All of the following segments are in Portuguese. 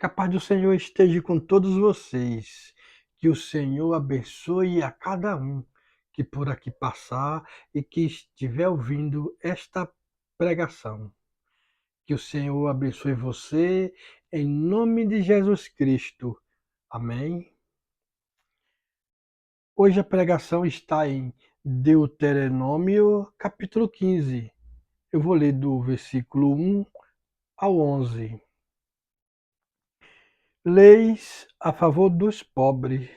Que a paz do Senhor esteja com todos vocês. Que o Senhor abençoe a cada um que por aqui passar e que estiver ouvindo esta pregação. Que o Senhor abençoe você em nome de Jesus Cristo. Amém. Hoje a pregação está em Deuteronômio, capítulo 15. Eu vou ler do versículo 1 ao 11. Leis a favor dos pobres.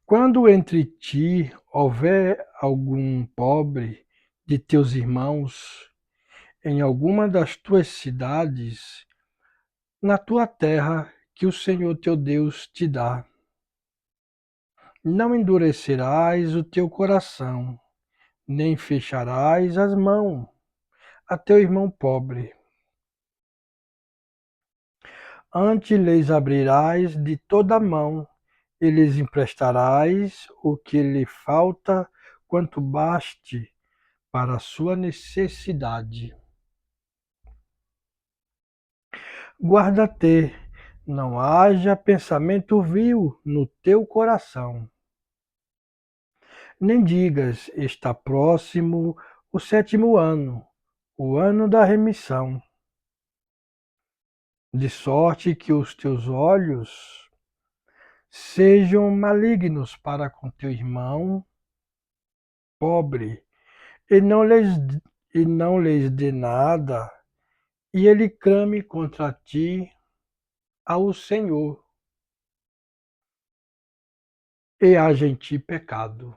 Quando entre ti houver algum pobre de teus irmãos em alguma das tuas cidades, na tua terra que o Senhor teu Deus te dá, não endurecerás o teu coração, nem fecharás as mãos a teu irmão pobre. Antes lhes abrirás de toda a mão, e lhes emprestarás o que lhe falta, quanto baste para a sua necessidade. Guarda-te, não haja pensamento vil no teu coração. Nem digas, está próximo o 7º ano, o ano da remissão. De sorte que os teus olhos sejam malignos para com teu irmão pobre, e não lhes dê nada, e ele clame contra ti ao Senhor, e haja em ti pecado.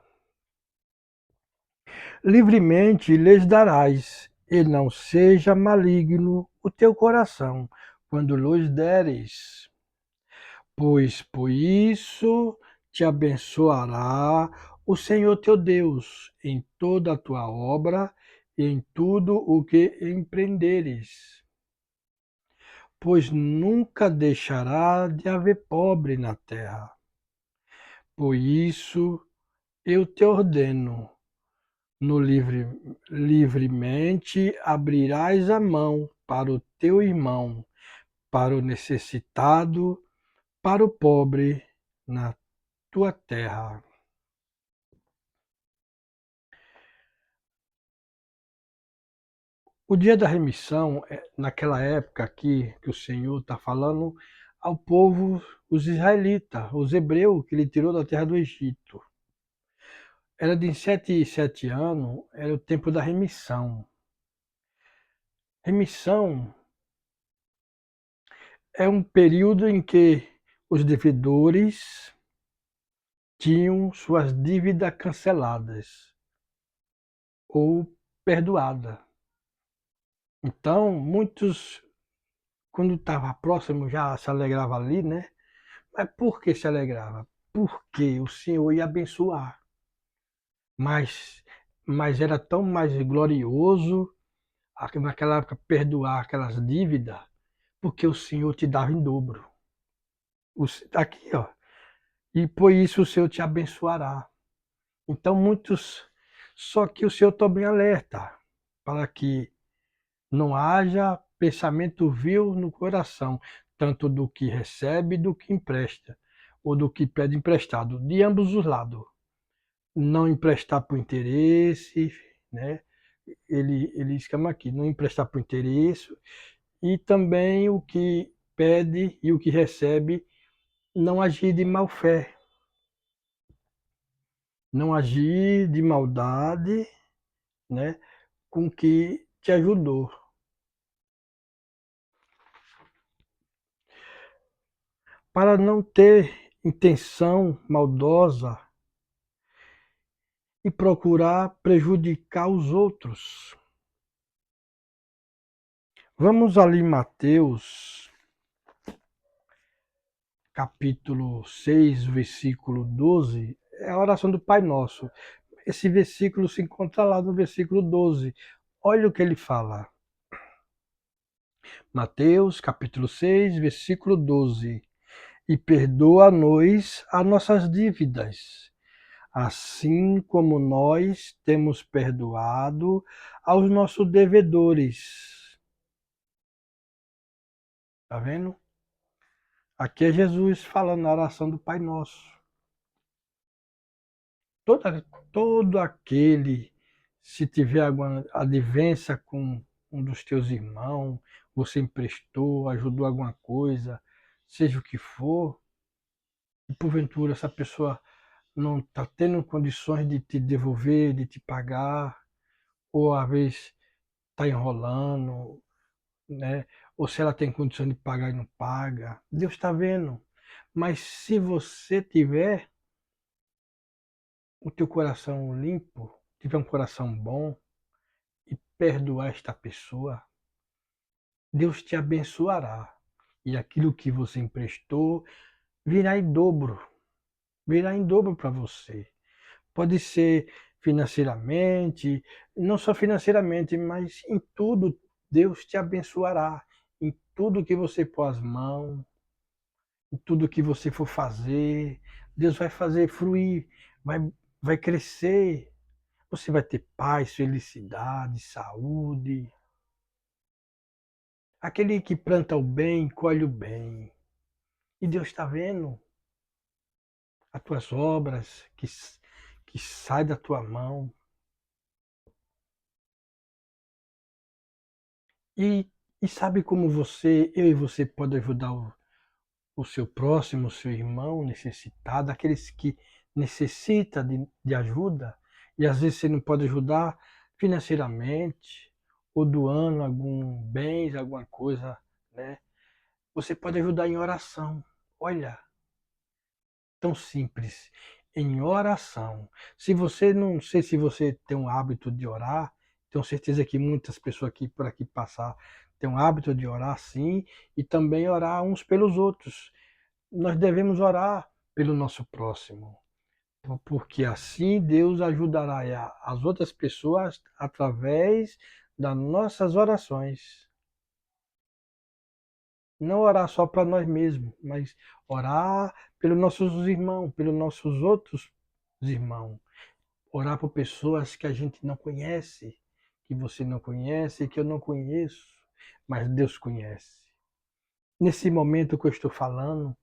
Livremente lhes darás, e não seja maligno o teu coração, quando lhes deres. Pois por isso te abençoará o Senhor teu Deus em toda a tua obra e em tudo o que empreenderes. Pois nunca deixará de haver pobre na terra. Por isso eu te ordeno, livremente abrirás a mão para o teu irmão, para o necessitado, para o pobre na tua terra. O dia da remissão, naquela época aqui que o Senhor está falando ao povo, os israelitas, os hebreus que ele tirou da terra do Egito. Era de 7 em 7 anos, era o tempo da remissão. Remissão é um período em que os devedores tinham suas dívidas canceladas ou perdoadas. Então, muitos, quando estava próximo, já se alegrava ali, né? Mas por que se alegrava? Porque o Senhor ia abençoar. Mas, mas era tão mais glorioso naquela época perdoar aquelas dívidas, porque o Senhor te dava em dobro. Aqui, ó. E por isso o Senhor te abençoará. Então, muitos. Só que o Senhor também alerta para que não haja pensamento vil no coração, tanto do que recebe, do que empresta, ou do que pede emprestado, de ambos os lados. Não emprestar por interesse, né? Ele escama aqui, não emprestar por interesse, e também o que pede e o que recebe, não agir de má fé, não agir de maldade, né? Com que te ajudou. Para não ter intenção maldosa e procurar prejudicar os outros. Vamos ali em Mateus, capítulo 6, versículo 12, é a oração do Pai Nosso. Esse versículo se encontra lá no versículo 12. Olha o que ele fala. Mateus, capítulo 6, versículo 12. E perdoa-nos as nossas dívidas, assim como nós temos perdoado aos nossos devedores. Tá vendo? Aqui é Jesus falando na oração do Pai Nosso. Toda, todo aquele, se tiver alguma advência com um dos teus irmãos, você emprestou, ajudou alguma coisa, seja o que for, e porventura essa pessoa não está tendo condições de te devolver, de te pagar, ou às vezes está enrolando, né? Ou se ela tem condição de pagar e não paga, Deus está vendo. Mas se você tiver o teu coração limpo, tiver um coração bom e perdoar esta pessoa, Deus te abençoará. E aquilo que você emprestou virá em dobro para você. Pode ser financeiramente, não só financeiramente, mas em tudo Deus te abençoará. Em tudo que você pôr as mãos, em tudo que você for fazer, Deus vai fazer fruir, vai crescer. Você vai ter paz, felicidade, saúde. Aquele que planta o bem, colhe o bem. E Deus está vendo as tuas obras que saem da tua mão. E, e sabe como eu e você pode ajudar o seu próximo, o seu irmão necessitado, aqueles que necessita de ajuda, e às vezes você não pode ajudar financeiramente, ou doando algum bens, alguma coisa, né? Você pode ajudar em oração. Olha, tão simples, em oração. Se você não sei se você tem um hábito de orar, tenho certeza que muitas pessoas aqui por aqui passar têm um hábito de orar sim, e também orar uns pelos outros. Nós devemos orar pelo nosso próximo, porque assim Deus ajudará as outras pessoas através das nossas orações. Não orar só para nós mesmos, mas orar pelos nossos irmãos, pelos nossos outros irmãos. Orar por pessoas que a gente não conhece, que você não conhece, que eu não conheço, mas Deus conhece. Nesse momento que eu estou falando,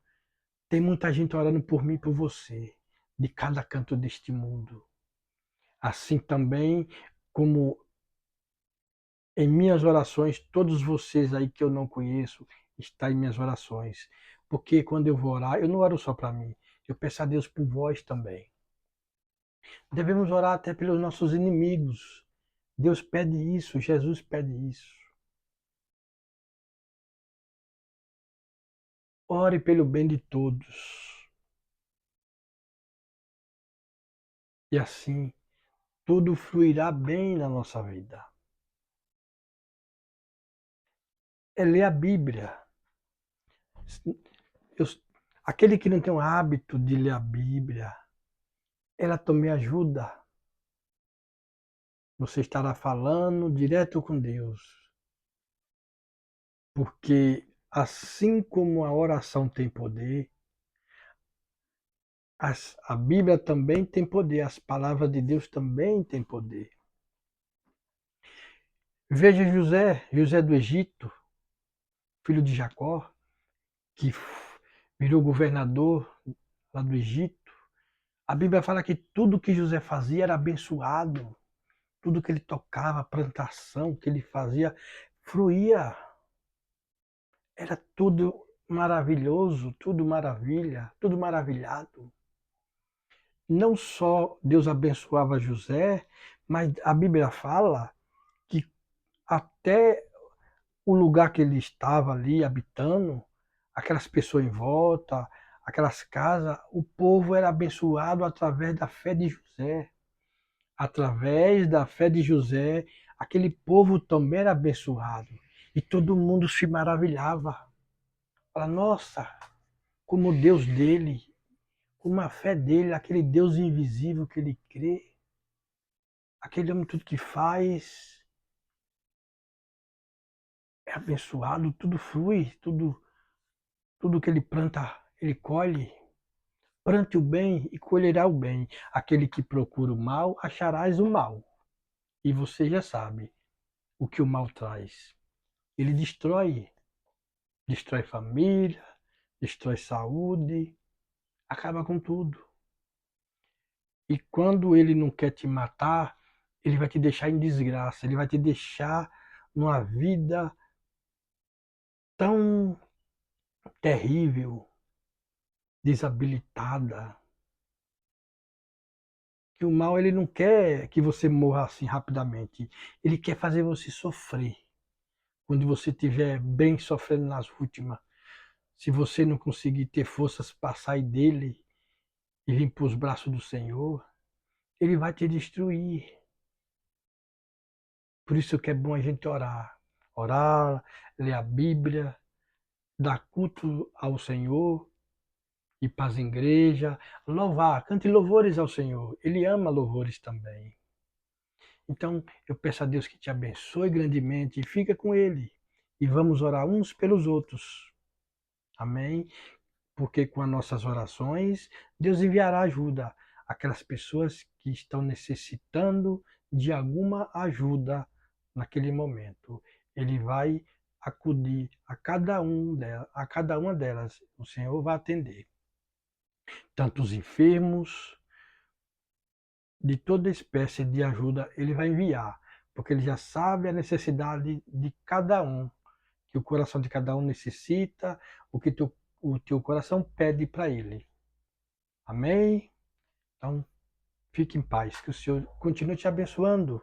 tem muita gente orando por mim e por você, de cada canto deste mundo. Assim também como em minhas orações, todos vocês aí que eu não conheço, está em minhas orações. Porque quando eu vou orar, eu não oro só para mim, eu peço a Deus por vós também. Devemos orar até pelos nossos inimigos. Deus pede isso, Jesus pede isso. Ore pelo bem de todos. E assim, tudo fluirá bem na nossa vida. É ler a Bíblia. Eu, aquele que não tem o hábito de ler a Bíblia, ela também ajuda. Você estará falando direto com Deus. Porque assim como a oração tem poder, a Bíblia também tem poder, as palavras de Deus também têm poder. Veja José do Egito, filho de Jacó, que virou governador lá do Egito. A Bíblia fala que tudo que José fazia era abençoado. Tudo que ele tocava, a plantação que ele fazia, fluía. Era tudo maravilhoso, tudo maravilha, tudo maravilhado. Não só Deus abençoava José, mas a Bíblia fala que até o lugar que ele estava ali habitando, aquelas pessoas em volta, aquelas casas, o povo era abençoado através da fé de José. Através da fé de José, aquele povo também era abençoado. E todo mundo se maravilhava. Fala, nossa, como o Deus dele, como a fé dele, aquele Deus invisível que ele crê, aquele homem tudo que faz é abençoado, tudo flui, tudo que ele planta, ele colhe. Plante o bem e colherá o bem. Aquele que procura o mal, acharás o mal. E você já sabe o que o mal traz. Ele destrói. destrói família, destrói saúde, acaba com tudo. E quando ele não quer te matar, ele vai te deixar em desgraça, ele vai te deixar numa vida tão terrível, desabilitada, que o mal ele não quer que você morra assim rapidamente. Ele quer fazer você sofrer. Quando você estiver bem sofrendo nas últimas, se você não conseguir ter forças para sair dele e vir para os braços do Senhor, ele vai te destruir. Por isso que é bom a gente orar. Orar, ler a Bíblia, dar culto ao Senhor, ir para as igrejas, louvar, cante louvores ao Senhor. Ele ama louvores também. Então, eu peço a Deus que te abençoe grandemente e fica com Ele. E vamos orar uns pelos outros. Amém? Porque com as nossas orações, Deus enviará ajuda àquelas pessoas que estão necessitando de alguma ajuda naquele momento. Ele vai acudir a cada uma delas. O Senhor vai atender. Tanto os enfermos, de toda espécie de ajuda, Ele vai enviar, porque Ele já sabe a necessidade de cada um, que o coração de cada um necessita, o teu coração pede para Ele. Amém? Então, fique em paz, que o Senhor continue te abençoando.